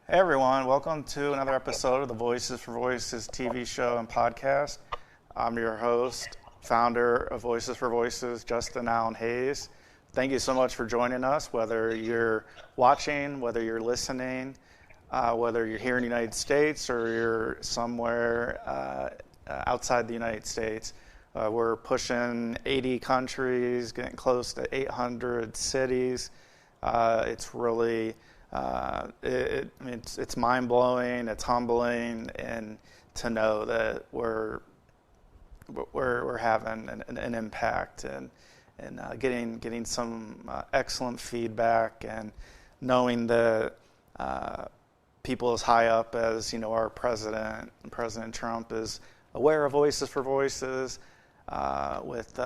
Hey everyone, welcome to another episode of the Voices for Voices TV show and podcast. I'm your host, founder of Voices for Voices, Justin Allen Hayes. Thank you so much for joining us, whether you're watching, whether you're listening, whether you're here in the United States or you're somewhere outside the United States. We're pushing 80 countries, getting close to 800 cities. It's really it's mind-blowing, it's humbling, and to know that we're having an impact and getting some excellent feedback, and knowing that people as high up as our President Trump is aware of Voices for Voices with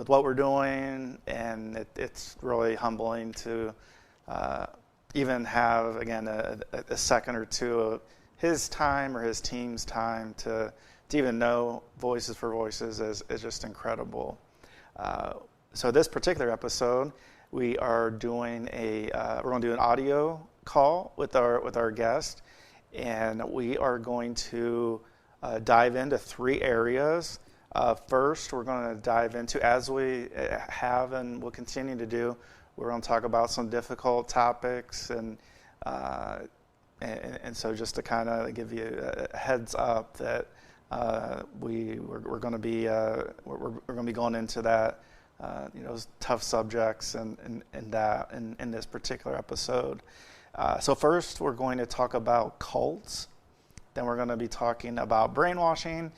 what we're doing, and it's really humbling to even have, again, a second or two of his time or his team's time to even know Voices for Voices is just incredible. So this particular episode, we are doing we're going to do an audio call with our guest, and we are going to dive into three areas. First, we're going to dive into, as we have and will continue to do, we're going to talk about some difficult topics, and so just to kind of give you a heads up that we're going to be going into that tough subjects and that in this particular episode. So first, we're going to talk about cults. Then we're going to be talking about brainwashing,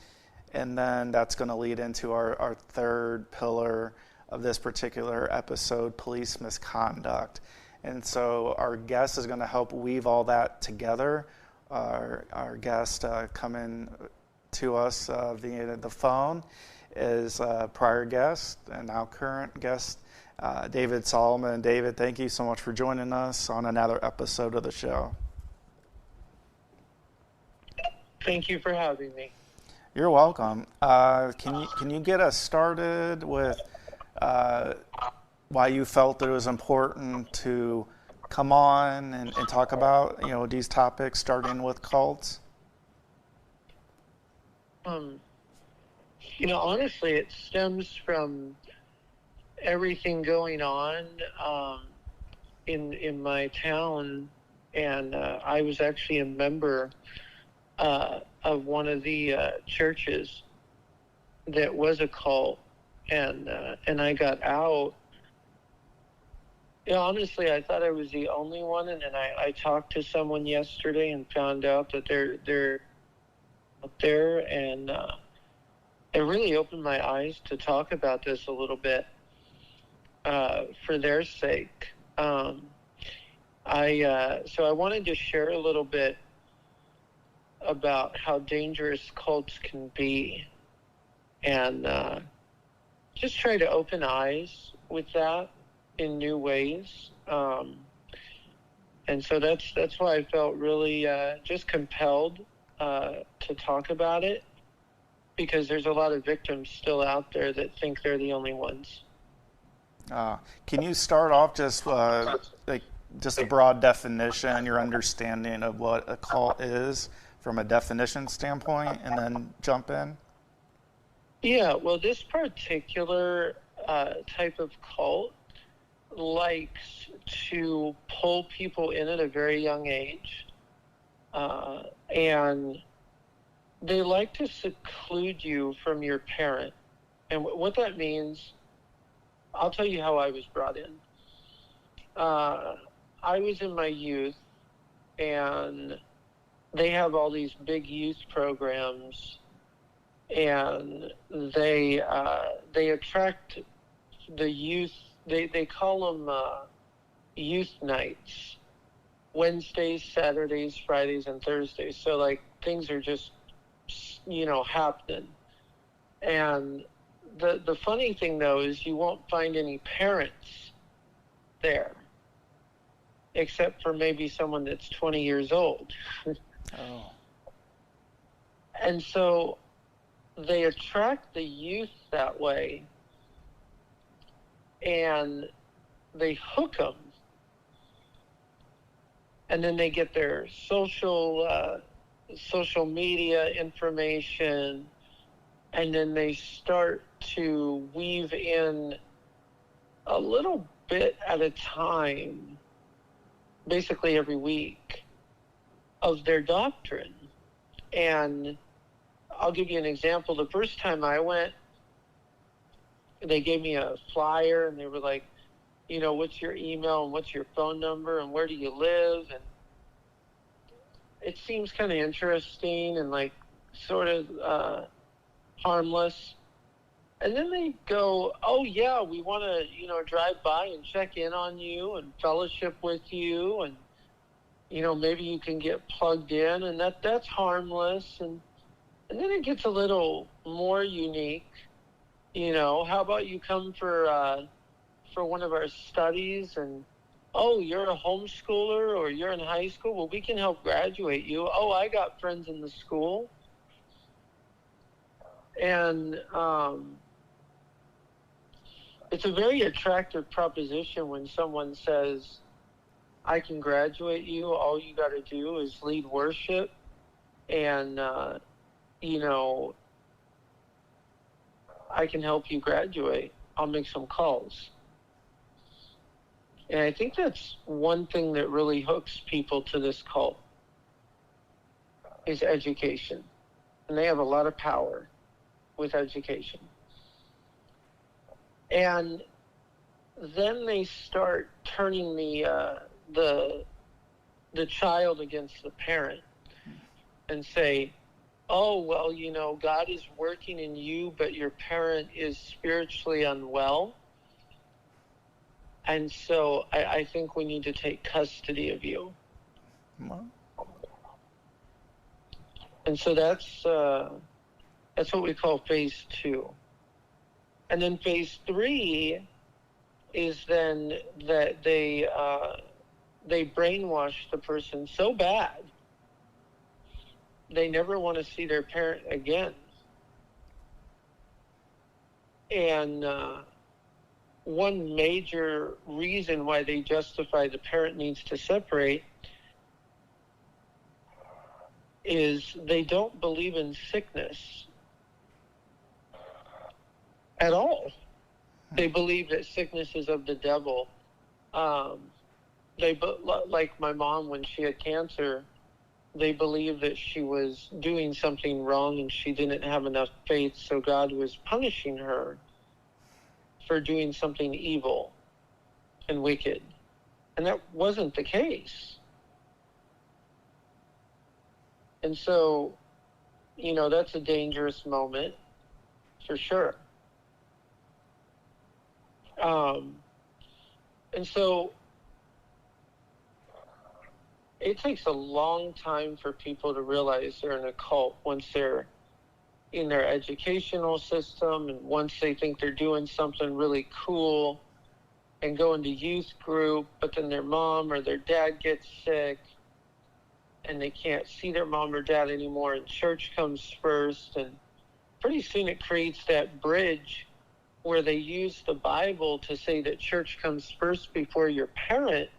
and then that's going to lead into our third pillar of this particular episode, police misconduct. And so our guest is going to help weave all that together. Our guest coming to us via the phone is prior guest and now current guest, David Solomon. David, thank you so much for joining us on another episode of the show. Thank you for having me. You're welcome. Can you get us started with why you felt that it was important to come on and talk about these topics, starting with cults? Honestly, it stems from everything going on in my town, and I was actually a member of one of the churches that was a cult, and I got out. Honestly, I thought I was the only one, and then I talked to someone yesterday and found out that they're up there, and it really opened my eyes to talk about this a little bit for their sake. So I wanted to share a little bit about how dangerous cults can be, and just try to open eyes with that in new ways. And so that's why I felt really just compelled to talk about it, because there's a lot of victims still out there that think they're the only ones. Can you start off just a broad definition, your understanding of what a cult is from a definition standpoint, and then jump in? Yeah, well, this particular type of cult likes to pull people in at a very young age, and they like to seclude you from your parent. And what that means, I'll tell you how I was brought in. I was in my youth, and they have all these big youth programs, and they attract the youth. They call them youth nights, Wednesdays, Saturdays, Fridays, and Thursdays. So like things are just happening. And the funny thing though is you won't find any parents there, except for maybe someone that's 20 years old. Oh. And so they attract the youth that way, and they hook them and then they get their social media information, and then they start to weave in a little bit at a time, basically every week, of their doctrine. And I'll give you an example. The first time I went, they gave me a flyer, and they were like, what's your email and what's your phone number and where do you live? And it seems kind of interesting and like sort of harmless. And then they go, oh yeah, we want to, drive by and check in on you and fellowship with you, and maybe you can get plugged in, and that's harmless. And then it gets a little more unique. How about you come for one of our studies, and oh, you're a homeschooler or you're in high school? Well, we can help graduate you. Oh, I got friends in the school. And it's a very attractive proposition when someone says, I can graduate you. All you got to do is lead worship, and, I can help you graduate. I'll make some calls. And I think that's one thing that really hooks people to this cult is education. And they have a lot of power with education. And then they start turning the child against the parent and say, oh, well, God is working in you, but your parent is spiritually unwell. And so I think we need to take custody of you. Well. And so that's what we call phase 2. And then phase 3 is then that they brainwash the person so bad they never want to see their parent again. And one major reason why they justify the parent needs to separate is they don't believe in sickness at all. They believe that sickness is of the devil. Like my mom, when she had cancer, they believed that she was doing something wrong and she didn't have enough faith, so God was punishing her for doing something evil and wicked. And that wasn't the case. And so, that's a dangerous moment for sure. And so it takes a long time for people to realize they're in a cult once they're in their educational system, and once they think they're doing something really cool and go into youth group, but then their mom or their dad gets sick and they can't see their mom or dad anymore, and church comes first, and pretty soon it creates that bridge where they use the Bible to say that church comes first before your parent.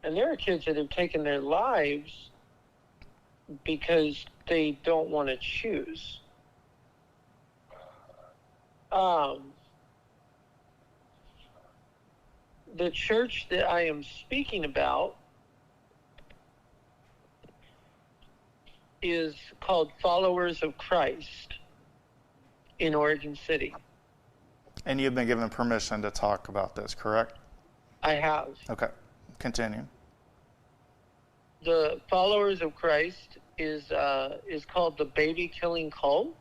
And there are kids that have taken their lives because they don't want to choose. The church that I am speaking about is called Followers of Christ in Oregon City. And you've been given permission to talk about this, correct? I have. Okay, continue. The Followers of Christ is called the baby killing cult,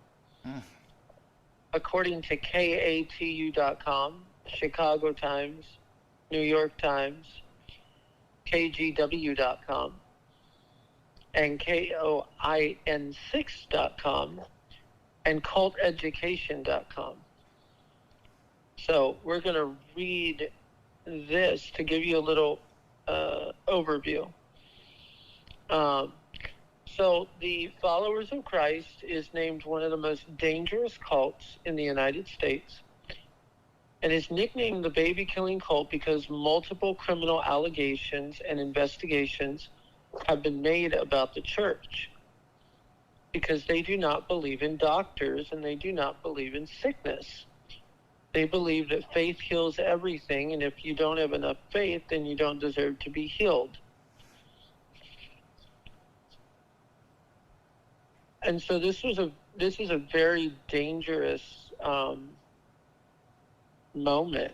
according to KATU.com, Chicago Times, New York Times, KGW.com, and KOIN6.com, and culteducation.com. So we're going to read this to give you a little overview. So the Followers of Christ is named one of the most dangerous cults in the United States. And it's nicknamed the baby killing cult because multiple criminal allegations and investigations have been made about the church, because they do not believe in doctors and they do not believe in sickness. They believe that faith heals everything, and if you don't have enough faith, then you don't deserve to be healed. And so this is a very dangerous moment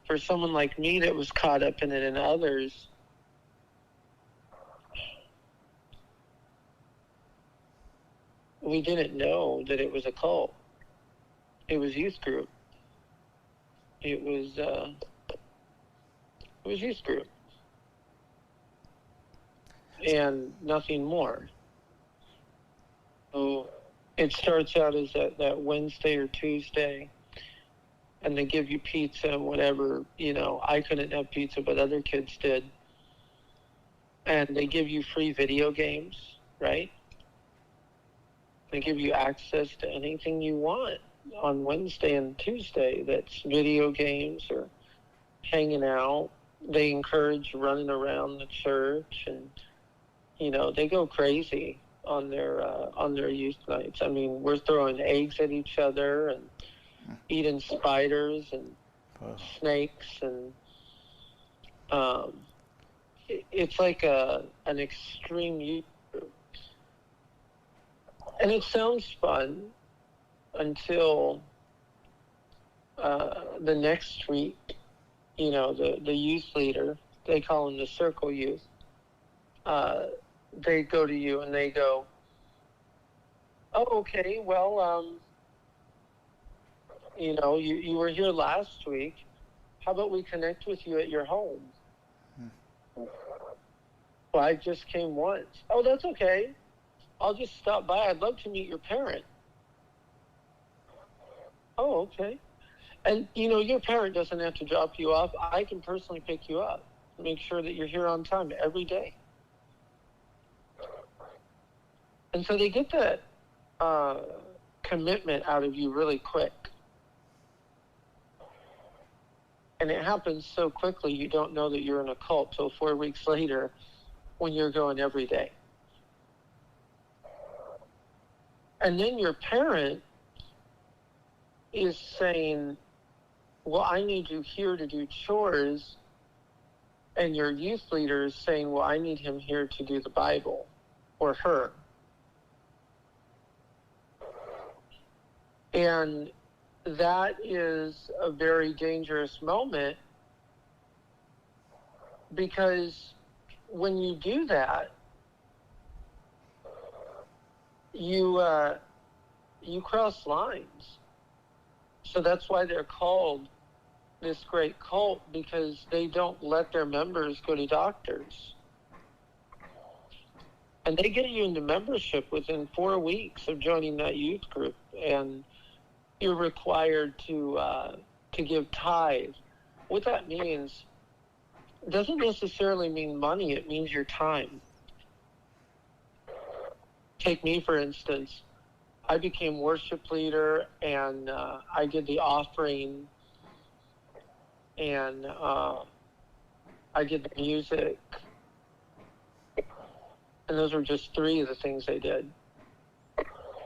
for someone like me that was caught up in it, and others. We didn't know that it was a cult. It was youth group. It was youth group, and nothing more. So it starts out as that Wednesday or Tuesday, and they give you pizza and whatever. I couldn't have pizza, but other kids did. And they give you free video games, right? They give you access to anything you want on Wednesday and Tuesday. That's video games or hanging out. They encourage running around the church, and they go crazy on their youth nights. I mean, we're throwing eggs at each other and eating spiders and snakes, and it's like an extreme youth group. And it sounds fun until the next week. The youth leader, they call them the circle youth, they go to you and they go, "Oh, okay, well, you were here last week. How about we connect with you at your home?" "Well, I just came once." "Oh, that's okay. I'll just stop by. I'd love to meet your parent." "Oh, okay. And, your parent doesn't have to drop you off. I can personally pick you up. Make sure that you're here on time every day." And so they get that commitment out of you really quick. And it happens so quickly, you don't know that you're in a cult till 4 weeks later when you're going every day. And then your parent is saying, "Well, I need you here to do chores." And your youth leader is saying, "Well, I need him here to do the Bible," or her. And that is a very dangerous moment, because when you do that, you cross lines. So that's why they're called this great cult, because they don't let their members go to doctors. And they get you into membership within 4 weeks of joining that youth group, and you're required to give tithe. What that means doesn't necessarily mean money. It means your time. Take me, for instance. I became worship leader, and I did the offering, and I did the music. And those were just 3 of the things I did.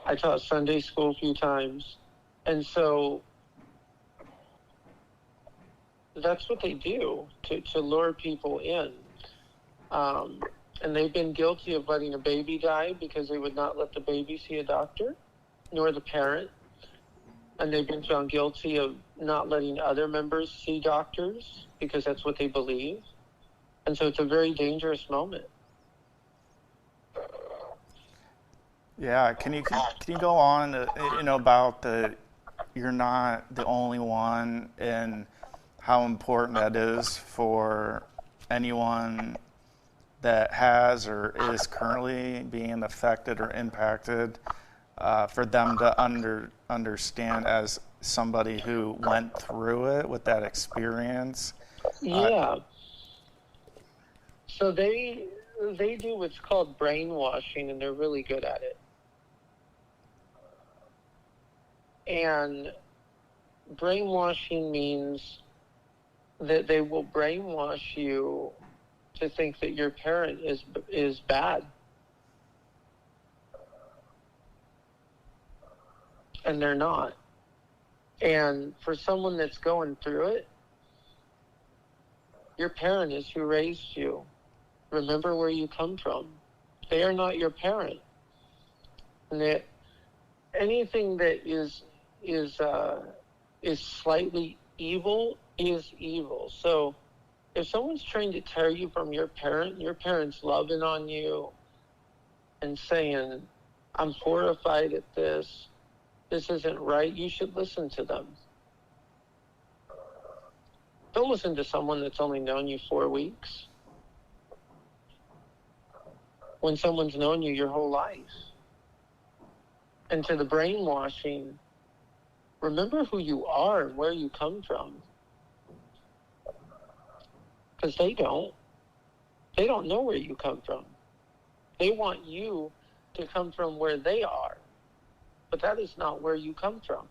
I taught Sunday school a few times. And so that's what they do to lure people in. And they've been guilty of letting a baby die because they would not let the baby see a doctor, nor the parent. And they've been found guilty of not letting other members see doctors because that's what they believe. And so it's a very dangerous moment. Yeah, can you go on about you're not the only one, and how important that is for anyone that has or is currently being affected or impacted, for them to understand, as somebody who went through it with that experience? Yeah. So they do what's called brainwashing, and they're really good at it. And brainwashing means that they will brainwash you to think that your parent is bad. And they're not. And for someone that's going through it, your parent is who raised you. Remember where you come from. They are not your parent. And that anything that is slightly evil is evil. So if someone's trying to tear you from your parent's loving on you and saying, I'm horrified at this isn't right, you should listen to them. Don't listen to someone that's only known you 4 weeks when someone's known you your whole life. And to the brainwashing, remember who you are and where you come from. Because they don't. They don't know where you come from. They want you to come from where they are. But that is not where you come from.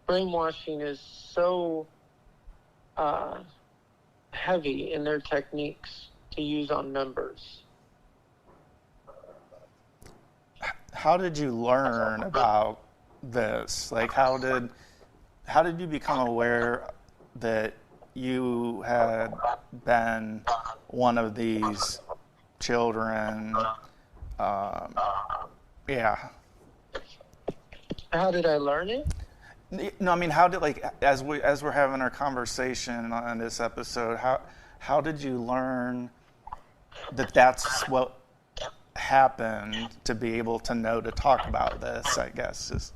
Brainwashing is so heavy in their techniques to use on members. How did you learn about this? Like, how did you become aware that you had been one of these children? Yeah. How did I learn it? No, I mean, how did, like, as we're having our conversation on this episode, how did you learn that that's what happened to be able to know to talk about this? I guess.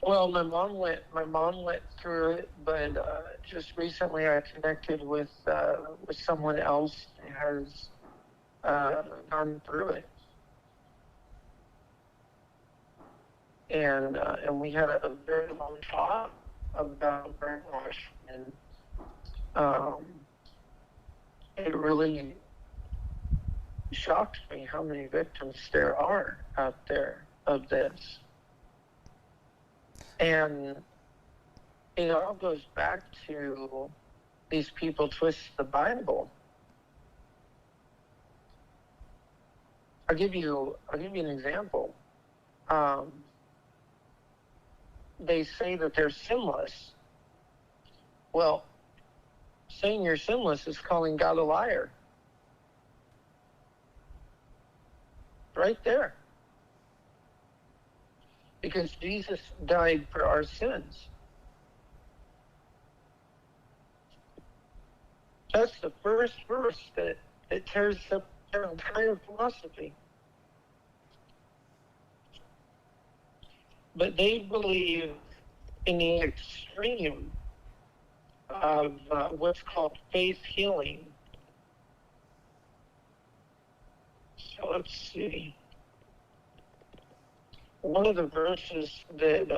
Well, my mom went through it, but just recently I connected with someone else who has gone through it. And we had a very long talk about brainwashing, and it really shocked me how many victims there are out there of this. And it all goes back to these people twist the Bible. I'll give you an example. They say that they're sinless. Well, saying you're sinless is calling God a liar. Right there. Because Jesus died for our sins. That's the first verse that tears up their entire philosophy. But they believe in the extreme of what's called faith healing. So let's see. One of the verses that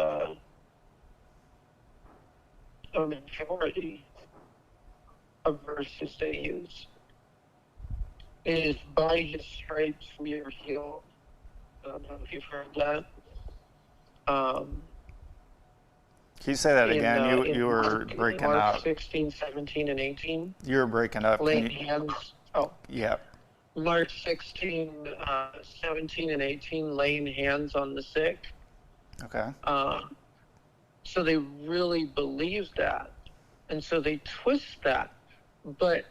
a majority of verses they use is, by his stripes we are healed. I don't know if you've heard that. Can you say that again? You were breaking Mark up. 16, 17, and 18. You were breaking up. Laying hands. Oh. Yeah. Mark 16, 17, and 18, laying hands on the sick. Okay. So they really believe that. And so they twist that. But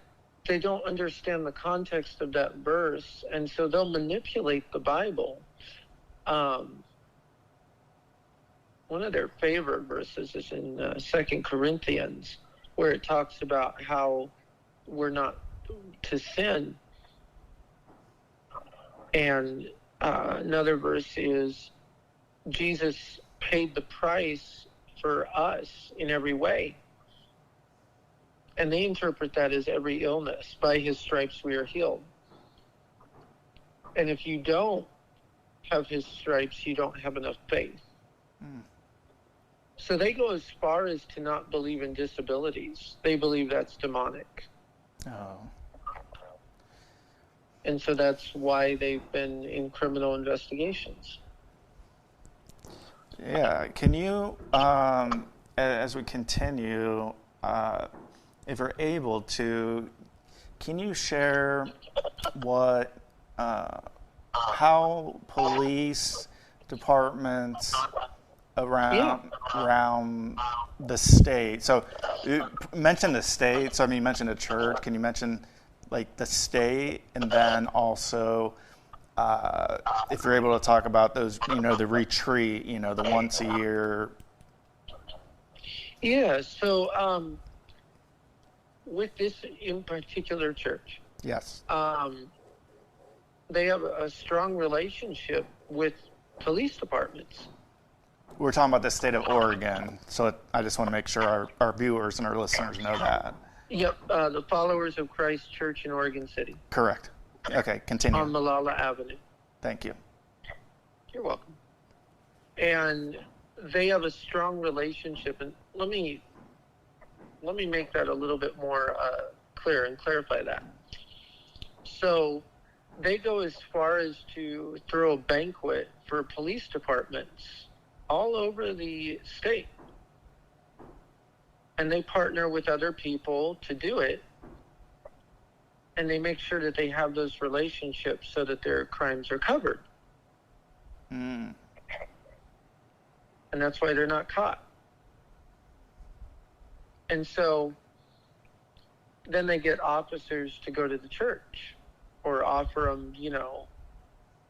they don't understand the context of that verse. And so they'll manipulate the Bible. One of their favorite verses is in 2 Corinthians, where it talks about how we're not to sin. And another verse is, Jesus paid the price for us in every way. And they interpret that as every illness. By his stripes we are healed. And if you don't have his stripes, you don't have enough faith. Mm. So they go as far as to not believe in disabilities. They believe that's demonic. Oh. And so that's why they've been in criminal investigations. Yeah. Can you, as we continue, if you're able to, can you share what, how police departments Yeah. around the state? So, you mention the state. So, I mean, you mentioned the church. Can you mention like the state, and then also, if you're able to talk about those, the retreat, the once a year. Yeah. So with this in particular church, Yes. they have a strong relationship with police departments. We're talking about the state of Oregon, so I just want to make sure our viewers and our listeners know that. Yep, the Followers of Christ Church in Oregon City. Correct. Okay, continue. On Malala Avenue. Thank you. You're welcome. And they have a strong relationship, and let me make that a little bit more clear and clarify that. So they go as far as to throw a banquet for police departments all over the state. And they partner with other people to do it. And they make sure that they have those relationships so that their crimes are covered. Mm. And that's why they're not caught. And so then they get officers to go to the church or offer them,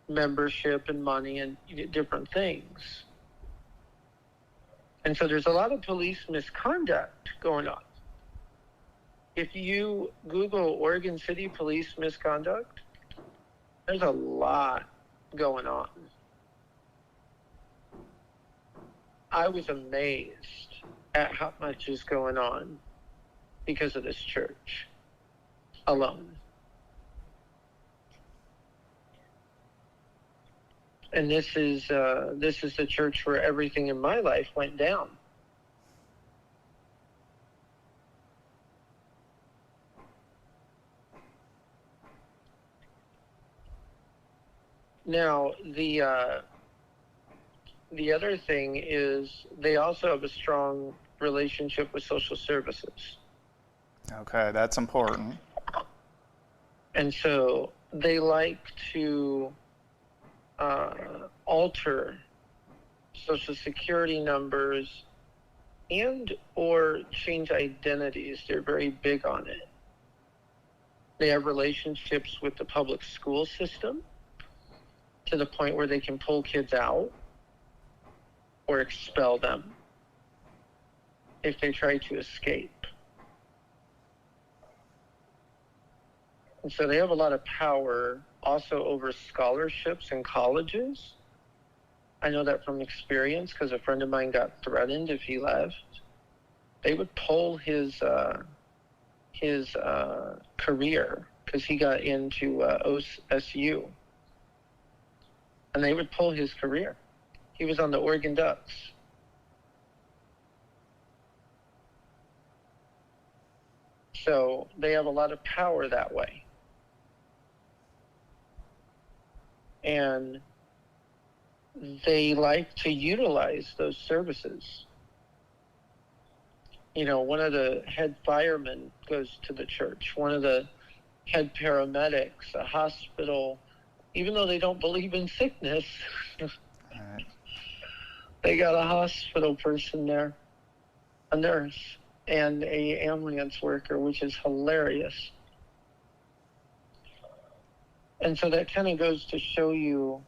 membership and money and different things. And so there's a lot of police misconduct going on. If you Google Oregon City police misconduct, there's a lot going on. I was amazed at how much is going on because of this church alone. And this is the church where everything in my life went down. Now, the other thing is they also have a strong relationship with social services. Okay, that's important. And so they like to alter social security numbers and or change identities. They're very big on it. They have relationships with the public school system to the point where they can pull kids out or expel them if they try to escape. And so they have a lot of power also over scholarships in colleges. I know that from experience because a friend of mine got threatened if he left. They would pull his career because he got into OSU. And they would pull his career. He was on the Oregon Ducks. So they have a lot of power that way. And they like to utilize those services. One of the head firemen goes to the church. One of the head paramedics, a hospital, even though they don't believe in sickness, Right. They got a hospital person there, a nurse, and a ambulance worker, which is hilarious. And so that kind of goes to show you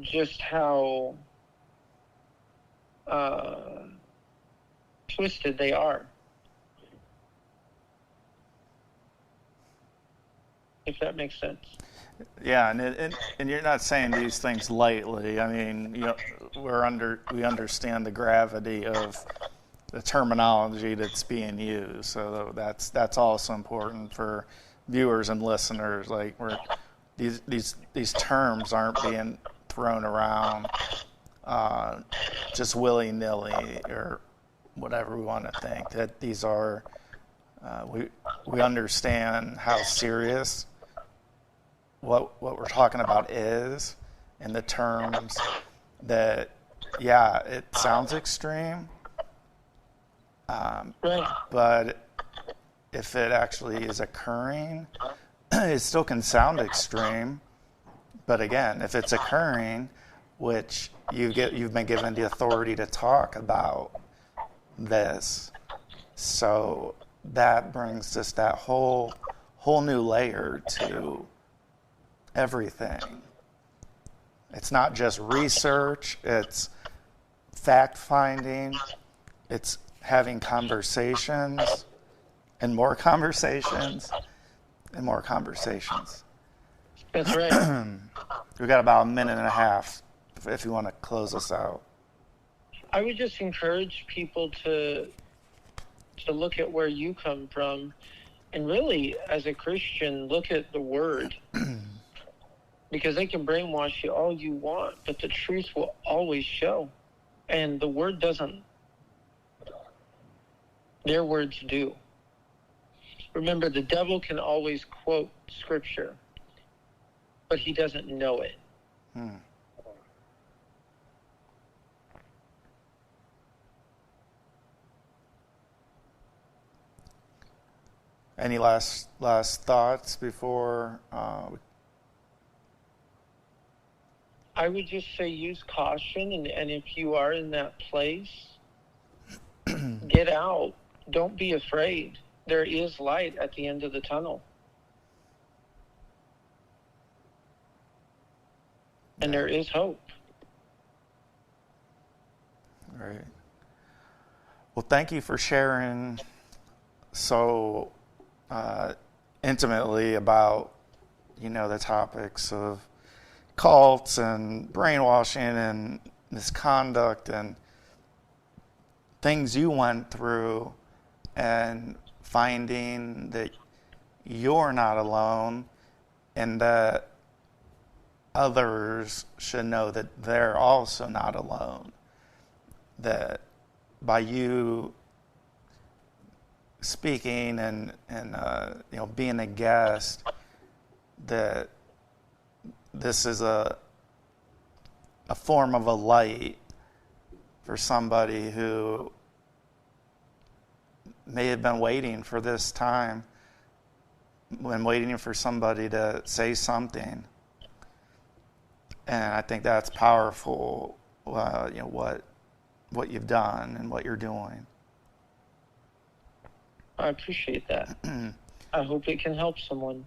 just how twisted they are. If that makes sense. Yeah, and you're not saying these things lightly. I mean, we understand the gravity of the terminology that's being used. So that's also important for viewers and listeners. Like these terms aren't being thrown around just willy-nilly or whatever we want to think. That these are we understand how serious what we're talking about is, in the terms that, yeah, it sounds extreme, Right. but if it actually is occurring, it still can sound extreme. But again, if it's occurring, which you've been given the authority to talk about this, so that brings just that whole new layer to everything. It's not just research, it's fact finding, it's having conversations and more conversations and more conversations. That's right. We've got about a minute and a half if you want to close us out. I would just encourage people to look at where you come from, and really, as a Christian, look at the Word. Because they can brainwash you all you want, but the truth will always show. And the Word doesn't. Their words do. Remember, the devil can always quote Scripture, but he doesn't know it. Any last thoughts before I would just say use caution, and if you are in that place, get out. Don't be afraid. There is light at the end of the tunnel. And there is hope. All right. Well, thank you for sharing so intimately about, the topics of cults and brainwashing and misconduct and things you went through, and finding that you're not alone and that others should know that they're also not alone. That by you speaking and being a guest, that this is a form of a light for somebody who may have been waiting for this time, when waiting for somebody to say something. And I think that's powerful, what you've done and what you're doing. I appreciate that. I hope it can help someone.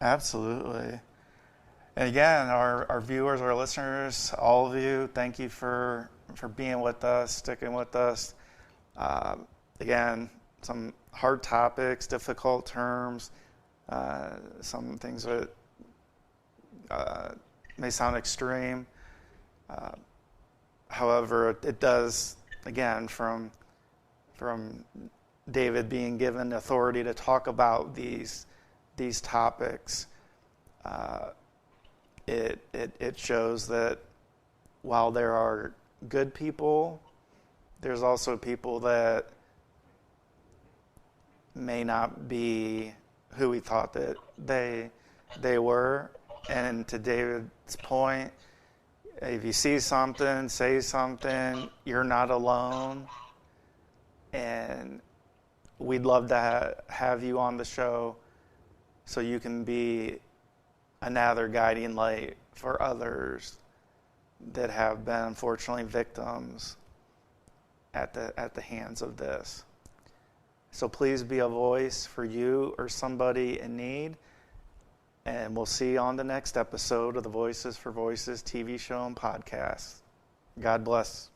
Absolutely. And again, our viewers, our listeners, all of you, thank you for being with us, sticking with us. Again, some hard topics, difficult terms, some things that may sound extreme. However, it does, again, from David being given authority to talk about these topics, it shows that while there are good people, there's also people that may not be who we thought that they were. And to David's point, if you see something, say something, you're not alone. And we'd love to have you on the show so you can be another guiding light for others that have been, unfortunately, victims at the hands of this. So please be a voice for you or somebody in need. And we'll see you on the next episode of the Voices for Voices TV show and podcast. God bless.